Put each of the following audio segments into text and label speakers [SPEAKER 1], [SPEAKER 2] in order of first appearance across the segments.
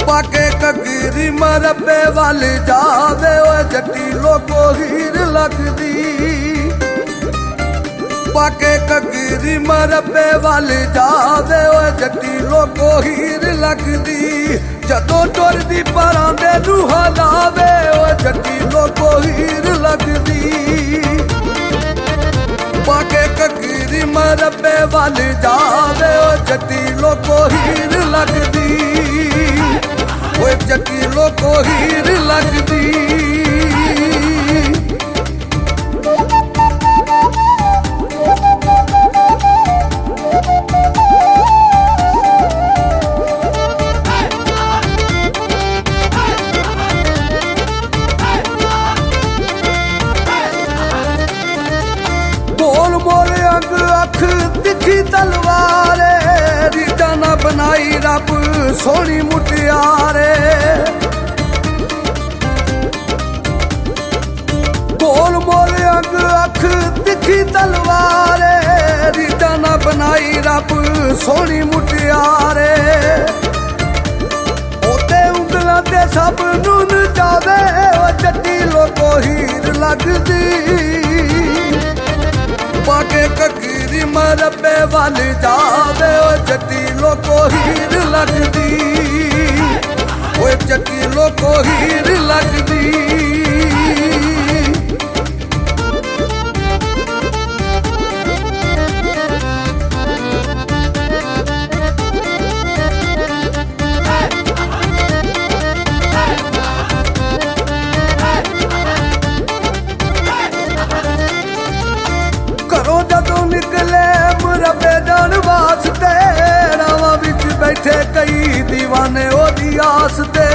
[SPEAKER 1] पाके ककीरी मरबे वाल जावे ओ जट्टी लोको हीर लगदी। पाके ककीरी मरबे वाल जावे ओ जट्टी लोको हीर लगदी। जदों टुरदी परांदे नूं हलावे ओ जट्टी लोको हीर लगदी। पाके ककीरी मरबे वाल जावे ओ जट्टी लोको हीर लगदी। ओए जट्टी लोको हीर लगदी। बोल मोल अंग अख तिखी तलवारे रीता ना बनाई रब सोहनी मुटियारे। बोल मोल अंग अख तिखी तलवारे रीता ना बनाई रब सोहनी मुटियारे। ओते उंगलां ते सब नूं नचावे ओ जट्टी लोको हीर लगदी। पाके ककीरी मरबे वाल जावे ओ जट्टी लोको हीर लगदी। ओए जट्टी लोको हीर लगदी। घरों जदों निकले मुरबे जान वास्ते रावां विच बैठे कई दीवाने ओदी आस ते।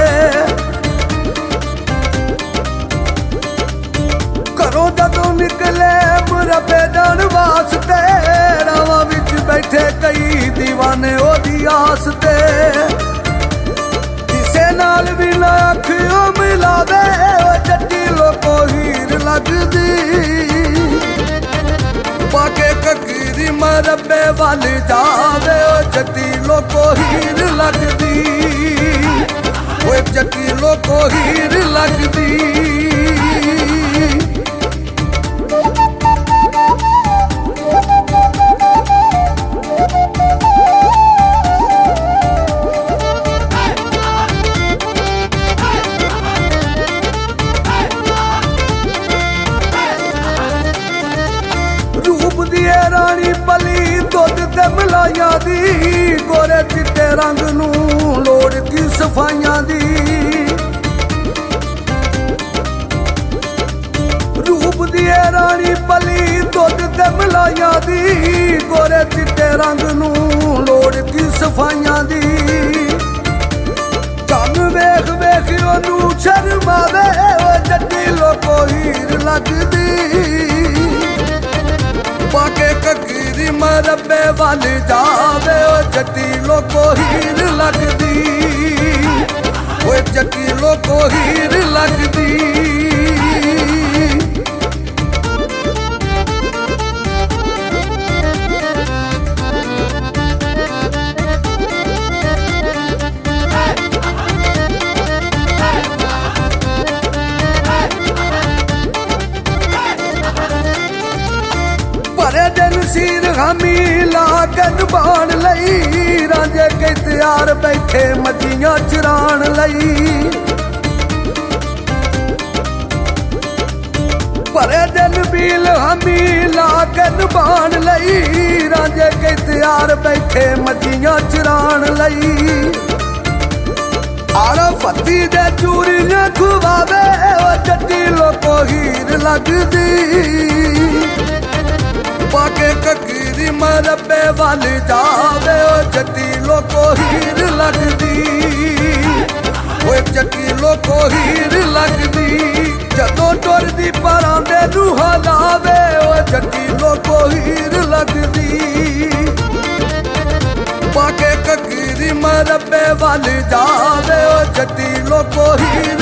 [SPEAKER 1] घरों जदों निकले मुरबे जान वास्ते रावां विच बैठे कई दीवाने ओदी आस ते। किसे नाल भी ना अखियों मिलावे ओ जट्टी लोको हीर लगदी। पाके ककीरी मरबे वाल जावे ओ जट्टी लोको हीर लगदी। ओए जट्टी लोको हीर लगदी। रूप दिए रानी पली दुध ते मलाइया दी गोरे चिट्टे रंग नूं लोड़ की सफाइयां दी। रूप दिए रानी पली दुध ते मलाइया दी गोरे चिट्टे रंग नूं लोड़ की सफाइयां दी। चन वेख वेख ओनू शर्मावे ओ जट्टी लोको हीर लगदी। पाके ककीरी मरबे वाल जावे ओ जट्टी लोको हीर लगदी। ओए जट्टी लोको हीर लगदी। भरे दिन सीर हामी ला के निभाण लई रांझे के तैयार बैठे मच्छियां चराण लई। भरे दिन बील हामी ला के निभाण लई रांझे के तैयार बैठे मच्छियां चराण लई। आड़ा फत्ती दे चूरियां खुवावे ओ जट्टी लोको हीर लगदी। पाके ककीरी मरबे वाल जावे ओ जट्टी लोको हीर लगदी। ओए जट्टी लोको हीर लगदी। जदों टुरदी परांदे नूं हलावे ओ जट्टी लोको हीर लगदी। पाके ककीरी मरबे वाल जावे ओ जट्टी लोको हीर